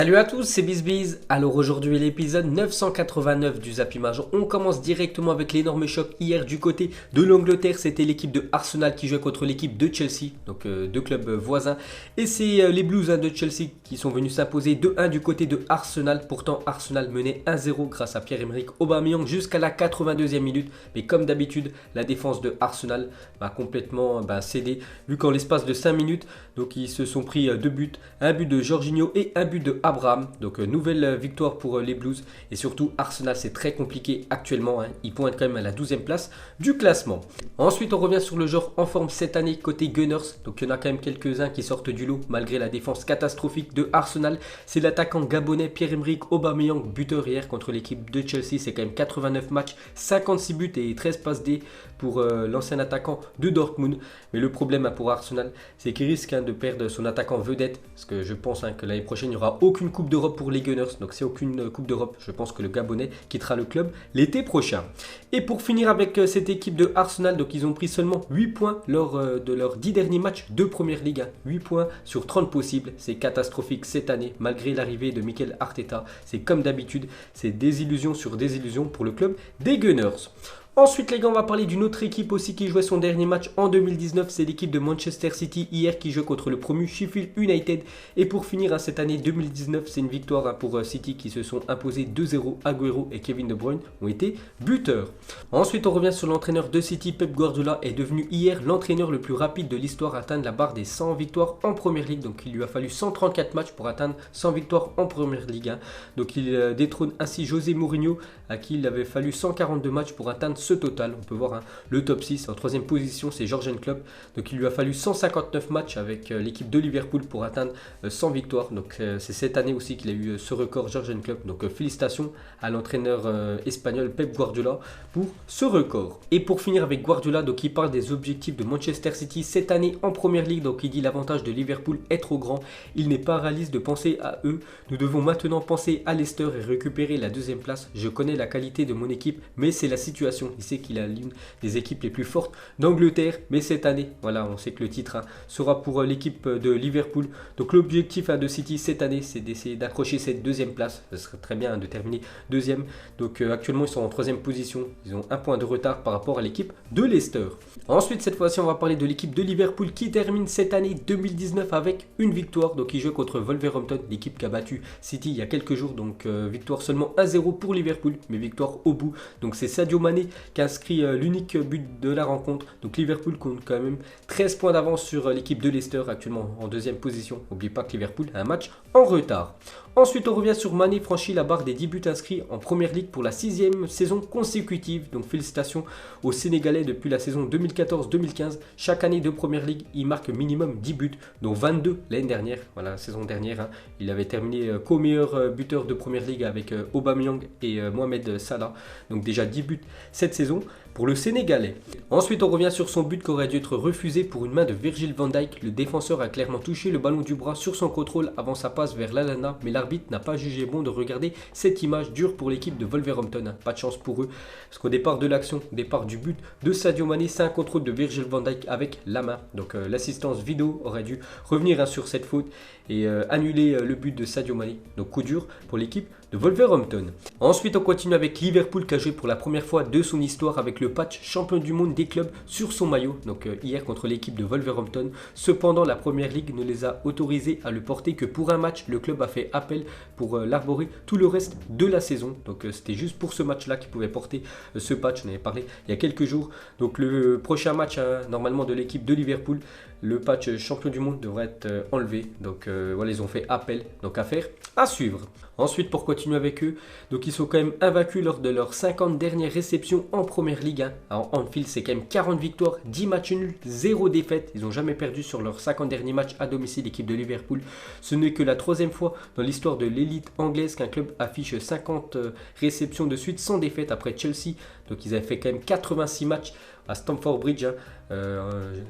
Salut à tous, c'est BizBiz. Alors aujourd'hui l'épisode 989 du Zap Image. On commence directement avec l'énorme choc hier du côté de l'Angleterre. C'était l'équipe de Arsenal qui jouait contre l'équipe de Chelsea, donc deux clubs voisins. Et c'est les Blues de Chelsea qui sont venus s'imposer 2-1 du côté de Arsenal. Pourtant Arsenal menait 1-0 grâce à Pierre-Emerick Aubameyang jusqu'à la 82e minute. Mais comme d'habitude, la défense de Arsenal a complètement cédé. Vu qu'en l'espace de 5 minutes, donc ils se sont pris deux buts. Un but de Jorginho et un but de Abraham. Donc nouvelle victoire pour les Blues. Et surtout Arsenal, c'est très compliqué actuellement. Ils pointent quand même à la 12e place du classement. Ensuite on revient sur le joueur en forme cette année côté Gunners. Donc il y en a quand même quelques-uns qui sortent du lot malgré la défense catastrophique de Arsenal. C'est l'attaquant gabonais Pierre-Emerick Aubameyang, buteur hier contre l'équipe de Chelsea. C'est quand même 89 matchs, 56 buts et 13 passes D pour l'ancien attaquant de Dortmund. Mais le problème pour Arsenal, c'est qu'il risque de perdre son attaquant vedette. Parce que je pense que l'année prochaine, il n'y aura aucune Coupe d'Europe pour les Gunners. Donc c'est aucune Coupe d'Europe. Je pense que le Gabonais quittera le club l'été prochain. Et pour finir avec cette équipe de Arsenal, donc ils ont pris seulement 8 points lors de leurs 10 derniers matchs de Première Ligue. 8 points sur 30 possibles. C'est catastrophique cette année, malgré l'arrivée de Mikel Arteta. C'est comme d'habitude, c'est désillusion sur désillusion pour le club des Gunners. Ensuite les gars, on va parler d'une autre équipe aussi qui jouait son dernier match en 2019. C'est l'équipe de Manchester City hier qui joue contre le promu Sheffield United. Et pour finir cette année 2019, c'est une victoire pour City qui se sont imposés 2-0. Agüero et Kevin De Bruyne ont été buteurs. Ensuite on revient sur l'entraîneur de City. Pep Guardiola est devenu hier l'entraîneur le plus rapide de l'histoire à atteindre la barre des 100 victoires en Première Ligue. Donc il lui a fallu 134 matchs pour atteindre 100 victoires en Première Ligue. Donc il détrône ainsi José Mourinho à qui il avait fallu 142 matchs pour atteindre ce total. On peut voir le top 6. En troisième position, c'est Jürgen Klopp. Donc il lui a fallu 159 matchs avec l'équipe de Liverpool pour atteindre 100 victoires. Donc c'est cette année aussi qu'il a eu ce record, Jürgen Klopp. Donc félicitations à l'entraîneur espagnol Pep Guardiola pour ce record. Et pour finir avec Guardiola, donc il parle des objectifs de Manchester City cette année en Première Ligue. Donc il dit l'avantage de Liverpool est trop grand. Il n'est pas réaliste de penser à eux. Nous devons maintenant penser à Leicester et récupérer la deuxième place. Je connais la qualité de mon équipe, mais c'est la situation. Il sait qu'il a l'une des équipes les plus fortes d'Angleterre, mais cette année, voilà, on sait que le titre sera pour l'équipe de Liverpool. Donc l'objectif de City cette année, c'est d'essayer d'accrocher cette deuxième place. Ce serait très bien de terminer deuxième. Donc actuellement, ils sont en troisième position. Ils ont un point de retard par rapport à l'équipe de Leicester. Ensuite, cette fois-ci, on va parler de l'équipe de Liverpool qui termine cette année 2019 avec une victoire. Donc ils jouent contre Wolverhampton, l'équipe qui a battu City il y a quelques jours. Donc victoire seulement 1-0 pour Liverpool, mais victoire au bout. Donc c'est Sadio Mané qui a inscrit l'unique but de la rencontre. Donc Liverpool compte quand même 13 points d'avance sur l'équipe de Leicester, actuellement en deuxième position. N'oubliez pas que Liverpool a un match en retard. Ensuite on revient sur Mané, franchit la barre des 10 buts inscrits en Première Ligue pour la 6e saison consécutive. Donc félicitations aux Sénégalais depuis la saison 2014-2015. Chaque année de Première Ligue, il marque minimum 10 buts, dont 22 l'année dernière. Voilà, la saison dernière, il avait terminé co-meilleur buteur de Première Ligue avec Aubameyang et Mohamed Salah. Donc déjà 10 buts cette saison pour le Sénégalais. Ensuite on revient sur son but qui aurait dû être refusé pour une main de Virgil van Dijk. Le défenseur a clairement touché le ballon du bras sur son contrôle avant sa passe vers Lallana, mais l'arbitre n'a pas jugé bon de regarder cette image dure pour l'équipe de Wolverhampton. Pas de chance pour eux, parce qu'au départ de l'action, au départ du but de Sadio Mané, c'est un contrôle de Virgil van Dijk avec la main. Donc l'assistance vidéo aurait dû revenir sur cette faute et annuler le but de Sadio Mané. Donc coup dur pour l'équipe de Wolverhampton. Ensuite on continue avec Liverpool qui a joué pour la première fois de son histoire avec le patch champion du monde des clubs sur son maillot. Donc hier contre l'équipe de Wolverhampton. Cependant la Première Ligue ne les a autorisés à le porter que pour un match. Le club a fait appel pour l'arborer tout le reste de la saison. Donc c'était juste pour ce match là qu'ils pouvaient porter ce patch. On en avait parlé il y a quelques jours. Donc le prochain match normalement de l'équipe de Liverpool, le patch champion du monde devrait être enlevé. Donc voilà, ils ont fait appel. Donc affaire à suivre. Ensuite, pour continuer avec eux, donc ils sont quand même invaincus lors de leurs 50 dernières réceptions en Première Ligue 1. Alors, Anfield, c'est quand même 40 victoires, 10 matchs nuls, 0 défaite. Ils n'ont jamais perdu sur leurs 50 derniers matchs à domicile, l'équipe de Liverpool. Ce n'est que la troisième fois dans l'histoire de l'élite anglaise qu'un club affiche 50 réceptions de suite sans défaite après Chelsea. Donc ils avaient fait quand même 86 matchs à Stamford Bridge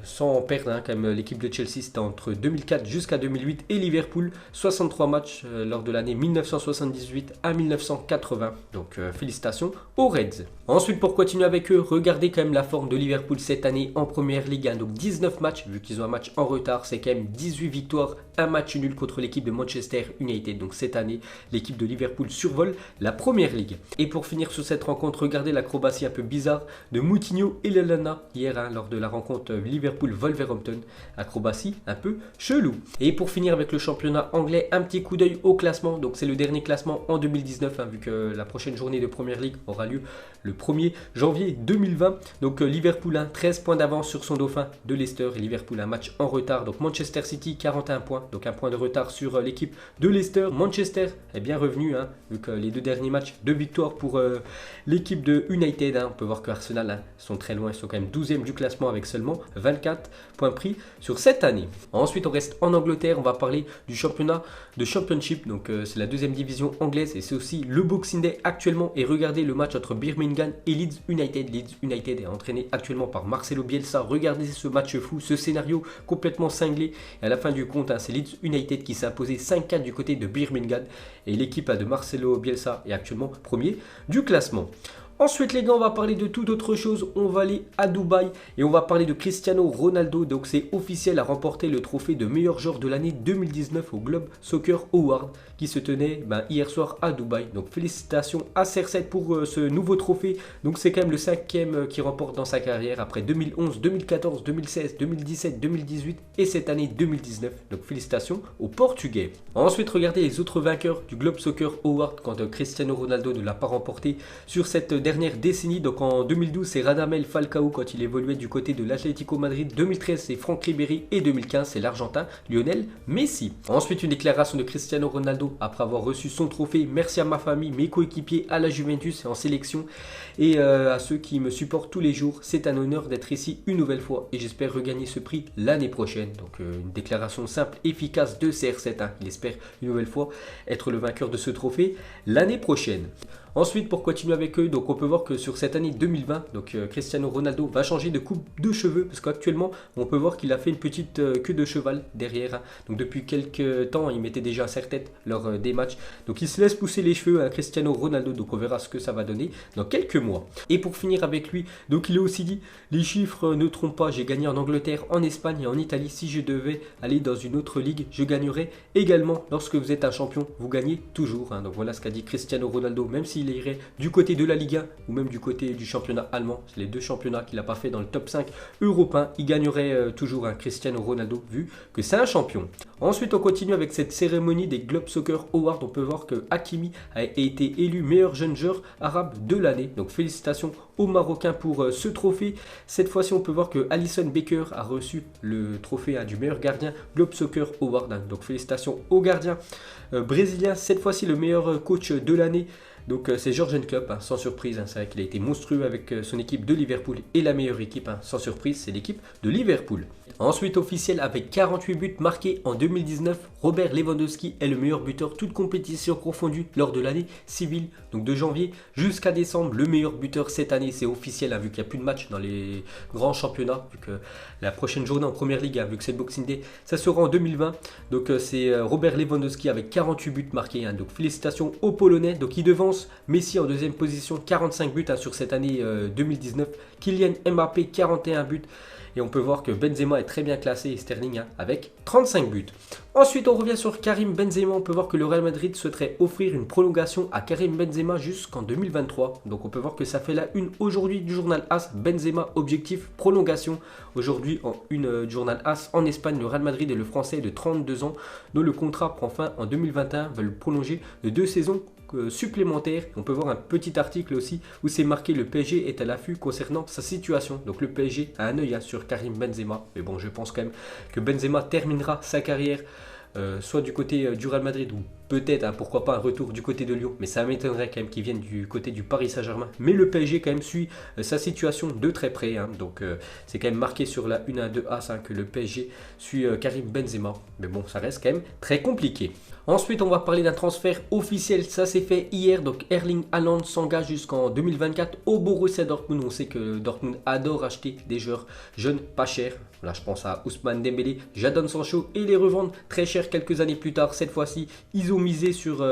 sans perdre, hein, quand même. L'équipe de Chelsea, c'était entre 2004 jusqu'à 2008 et Liverpool, 63 matchs lors de l'année 1978 à 1980. Donc félicitations aux Reds. Ensuite, pour continuer avec eux, regardez quand même la forme de Liverpool cette année en Première Ligue 1. Donc 19 matchs, vu qu'ils ont un match en retard, c'est quand même 18 victoires, un match nul contre l'équipe de Manchester United. Donc cette année, l'équipe de Liverpool survole la Première Ligue. Et pour finir sur cette rencontre, regardez l'acrobatie un peu bizarre de Moutinho et Lallana hier, hein, lors de la rencontre Liverpool-Wolverhampton. Acrobatie un peu chelou. Et pour finir avec le championnat anglais, un petit coup d'œil au classement. Donc c'est le dernier classement en 2019, hein, vu que la prochaine journée de Première Ligue aura lieu le 1er janvier 2020. Donc Liverpool a 13 points d'avance sur son dauphin de Leicester. Et Liverpool a un match en retard. Donc Manchester City 41 points. Donc un point de retard sur l'équipe de Leicester. Manchester est bien revenu, hein, vu que les 2 derniers matchs, 2 victoires pour l'équipe de United. Hein. On peut voir que Arsenal, hein, sont très loin. Ils sont quand même 12e du classement avec seulement 24 points pris sur cette année. Ensuite, on reste en Angleterre. On va parler du championnat de Championship. Donc c'est la 2e division anglaise et c'est aussi le Boxing Day actuellement. Et regardez le match entre Birmingham et Leeds United. Leeds United est entraîné actuellement par Marcelo Bielsa. Regardez ce match fou, ce scénario complètement cinglé. Et à la fin du compte, hein, c'est Leeds United qui s'est imposé 5-4 du côté de Birmingham. Et l'équipe de Marcelo Bielsa est actuellement premier du classement. Ensuite les gars, on va parler de toute autre chose, on va aller à Dubaï et on va parler de Cristiano Ronaldo. Donc c'est officiel, a remporté le trophée de meilleur joueur de l'année 2019 au Globe Soccer Award qui se tenait hier soir à Dubaï. Donc félicitations à CR7 pour ce nouveau trophée. Donc c'est quand même le 5e qu'il remporte dans sa carrière après 2011, 2014, 2016, 2017, 2018 et cette année 2019. Donc félicitations aux Portugais. Ensuite regardez les autres vainqueurs du Globe Soccer Award quand Cristiano Ronaldo ne l'a pas remporté sur cette dernière décennie. Donc en 2012 c'est Radamel Falcao quand il évoluait du côté de l'Atlético Madrid, 2013 c'est Franck Ribéry et 2015 c'est l'Argentin Lionel Messi. Ensuite une déclaration de Cristiano Ronaldo après avoir reçu son trophée: merci à ma famille, mes coéquipiers, à la Juventus et en sélection et à ceux qui me supportent tous les jours. C'est un honneur d'être ici une nouvelle fois et j'espère regagner ce prix l'année prochaine. Donc une déclaration simple, efficace de CR7, hein. Il espère une nouvelle fois être le vainqueur de ce trophée l'année prochaine. Ensuite, pour continuer avec eux, donc on peut voir que sur cette année 2020, donc Cristiano Ronaldo va changer de coupe de cheveux parce qu'actuellement, on peut voir qu'il a fait une petite queue de cheval derrière, hein. Donc depuis quelques temps, il mettait déjà un serre-tête lors des matchs. Donc il se laisse pousser les cheveux à Cristiano Ronaldo. Donc on verra ce que ça va donner dans quelques mois. Et pour finir avec lui, donc il a aussi dit: les chiffres ne trompent pas, j'ai gagné en Angleterre, en Espagne et en Italie. Si je devais aller dans une autre ligue, je gagnerais également. Lorsque vous êtes un champion, vous gagnez toujours, hein. Donc voilà ce qu'a dit Cristiano Ronaldo, même s'il irait du côté de la Ligue 1 ou même du côté du championnat allemand. C'est les 2 championnats qu'il n'a pas fait dans le top 5 européen. Il gagnerait toujours un Cristiano Ronaldo vu que c'est un champion. Ensuite, on continue avec cette cérémonie des Globe Soccer Awards. On peut voir que Hakimi a été élu meilleur jeune joueur arabe de l'année. Donc félicitations aux Marocains pour ce trophée. Cette fois-ci, on peut voir que Alisson Becker a reçu le trophée, hein, du meilleur gardien Globe Soccer Award, hein. Donc félicitations aux gardiens brésiliens. Cette fois-ci, le meilleur coach de l'année. Donc c'est Jürgen Klopp, hein, sans surprise, hein. C'est vrai qu'il a été monstrueux avec son équipe de Liverpool et la meilleure équipe, hein, sans surprise, c'est l'équipe de Liverpool. Ensuite officiel, avec 48 buts marqués en 2019, Robert Lewandowski est le meilleur buteur toute compétition confondue lors de l'année civile. Donc de janvier jusqu'à décembre, le meilleur buteur cette année, c'est officiel, hein, vu qu'il n'y a plus de matchs dans les grands championnats, vu que la prochaine journée en Première Ligue, hein, vu que c'est le Boxing Day, ça sera en 2020. Donc c'est Robert Lewandowski avec 48 buts marqués, hein. Donc félicitations aux Polonais. Donc il devance Messi en 2e position, 45 buts, hein, sur cette année 2019. Kylian Mbappé, 41 buts. Et on peut voir que Benzema est très bien classé et Sterling, hein, avec 35 buts. Ensuite, on revient sur Karim Benzema. On peut voir que le Real Madrid souhaiterait offrir une prolongation à Karim Benzema jusqu'en 2023. Donc on peut voir que ça fait la une aujourd'hui du journal AS. Benzema, objectif prolongation. Aujourd'hui, en une du journal AS en Espagne, le Real Madrid et le Français de 32 ans, dont le contrat prend fin en 2021, veulent prolonger de 2 saisons supplémentaires. On peut voir un petit article aussi où c'est marqué: le PSG est à l'affût concernant sa situation. Donc le PSG a un œil, hein, sur Karim Benzema. Mais bon, je pense quand même que Benzema terminera sa carrière soit du côté du Real Madrid ou peut-être, hein, pourquoi pas un retour du côté de Lyon, mais ça m'étonnerait quand même qu'il vienne du côté du Paris Saint-Germain. Mais le PSG quand même suit sa situation de très près, hein. Donc c'est quand même marqué sur la 1 de As, hein, que le PSG suit Karim Benzema. Mais bon, ça reste quand même très compliqué. Ensuite, on va parler d'un transfert officiel. Ça s'est fait hier. Donc, Erling Haaland s'engage jusqu'en 2024 au Borussia Dortmund. On sait que Dortmund adore acheter des joueurs jeunes, pas chers. Là, je pense à Ousmane Dembélé, Jadon Sancho et les revendre très cher quelques années plus tard. Cette fois-ci, ils ont misé sur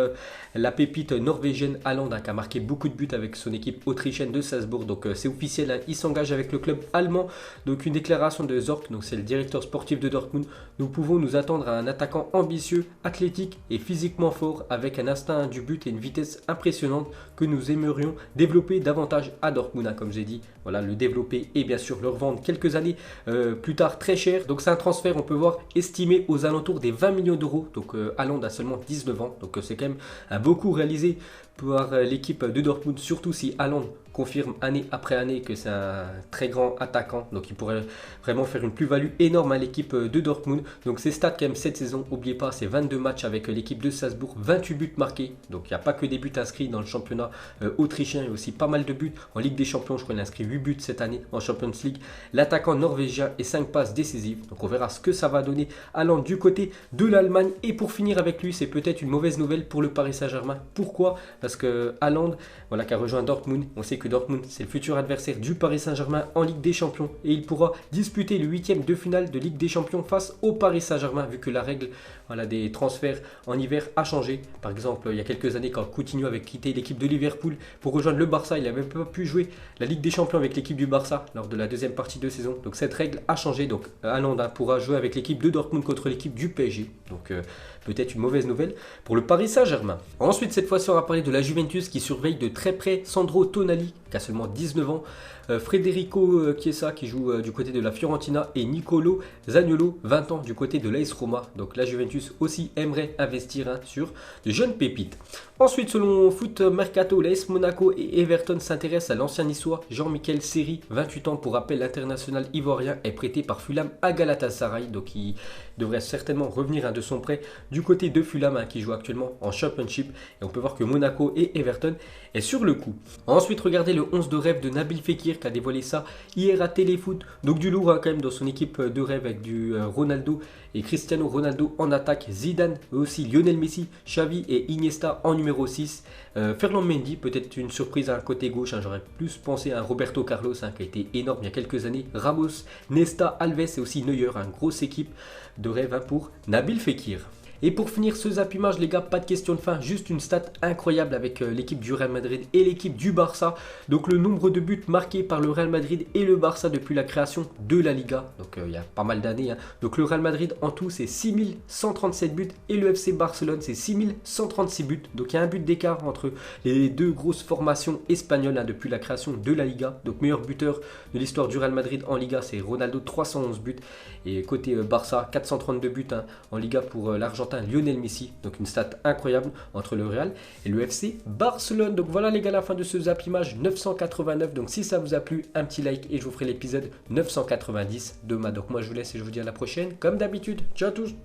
la pépite norvégienne Haaland, hein, qui a marqué beaucoup de buts avec son équipe autrichienne de Salzbourg. Donc, c'est officiel, hein, il s'engage avec le club allemand. Donc, une déclaration de Zorc, donc c'est le directeur sportif de Dortmund. Nous pouvons nous attendre à un attaquant ambitieux, athlétique et physiquement fort, avec un instinct du but et une vitesse impressionnante que nous aimerions développer davantage à Dortmund, hein, comme j'ai dit. Voilà, le développer et bien sûr le revendre quelques années plus tard très cher. Donc c'est un transfert, on peut voir, estimé aux alentours des 20 millions d'euros. Donc Haaland a seulement 19 ans, donc c'est quand même un beau coup réalisé par l'équipe de Dortmund, surtout si Haaland confirme année après année que c'est un très grand attaquant. Donc il pourrait vraiment faire une plus-value énorme à l'équipe de Dortmund. Donc ses stats quand même cette saison, n'oubliez pas, c'est 22 matchs avec l'équipe de Salzbourg, 28 buts marqués. Donc il n'y a pas que des buts inscrits dans le championnat autrichien, il y a aussi pas mal de buts en Ligue des Champions. Je crois qu'il a inscrit 8 buts cette année en Champions League. L'attaquant norvégien et 5 passes décisives. Donc on verra ce que ça va donner Haaland du côté de l'Allemagne. Et pour finir avec lui, c'est peut-être une mauvaise nouvelle pour le Paris Saint-Germain. Pourquoi? Parce que Haaland, voilà, qui a rejoint Dortmund, on sait que Dortmund c'est le futur adversaire du Paris Saint-Germain en Ligue des Champions et il pourra disputer le 8e de finale de Ligue des Champions face au Paris Saint-Germain, vu que la règle, voilà, des transferts en hiver a changé. Par exemple, il y a quelques années, quand Coutinho avait quitté l'équipe de Liverpool pour rejoindre le Barça, il n'avait pas pu jouer la Ligue des Champions avec l'équipe du Barça lors de la deuxième partie de saison. Donc cette règle a changé. Donc Haaland pourra jouer avec l'équipe de Dortmund contre l'équipe du PSG. Donc peut-être une mauvaise nouvelle pour le Paris Saint-Germain. Ensuite, cette fois-ci, on va parler de la Juventus qui surveille de très près Sandro Tonali, qui a seulement 19 ans, Federico Chiesa qui joue du côté de la Fiorentina et Nicolo Zaniolo, 20 ans, du côté de l'AS Roma. Donc la Juventus aussi aimerait investir, hein, sur de jeunes pépites. Ensuite, selon Foot Mercato, l'AS Monaco et Everton s'intéressent à l'ancien niçois Jean-Michel Seri, 28 ans. Pour rappel, l'international ivoirien est prêté par Fulham à Galatasaray, donc il devrait certainement revenir, hein, de son prêt du côté de Fulham, hein, qui joue actuellement en Championship. Et on peut voir que Monaco et Everton est sur le coup. Ensuite, regardez le 11 de rêve de Nabil Fekir qui a dévoilé ça hier à Téléfoot. Donc du lourd, hein, quand même dans son équipe de rêve avec du Ronaldo et Cristiano Ronaldo en attaque, Zidane, mais aussi Lionel Messi, Xavi et Iniesta en numéro 6. Ferland Mendy, peut-être une surprise à un côté gauche, hein, j'aurais plus pensé à un Roberto Carlos, hein, qui a été énorme il y a quelques années. Ramos, Nesta, Alves et aussi Neuer, une grosse équipe de rêve, hein, pour Nabil Fekir. Et pour finir ce zappimage, les gars, pas de question de fin, juste une stat incroyable avec l'équipe du Real Madrid et l'équipe du Barça. Donc le nombre de buts marqués par le Real Madrid et le Barça depuis la création de la Liga. Donc il y a pas mal d'années, hein. Donc le Real Madrid en tout c'est 6137 buts et le FC Barcelone c'est 6136 buts. Donc il y a un but d'écart entre les deux grosses formations espagnoles, hein, depuis la création de la Liga. Donc meilleur buteur de l'histoire du Real Madrid en Liga c'est Ronaldo, 311 buts. Et côté Barça, 432 buts, hein, en Liga pour l'Argentin Lionel Messi. Donc une stat incroyable entre le Real et le FC Barcelone. Donc voilà les gars, la fin de ce zappimage 989. Donc si ça vous a plu, un petit like et je vous ferai l'épisode 990 demain. Donc moi je vous laisse et je vous dis à la prochaine comme d'habitude. Ciao à tous.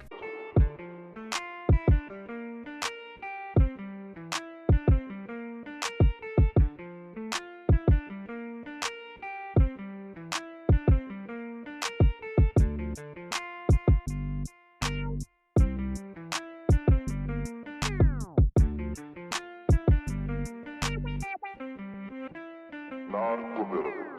Non-formidable.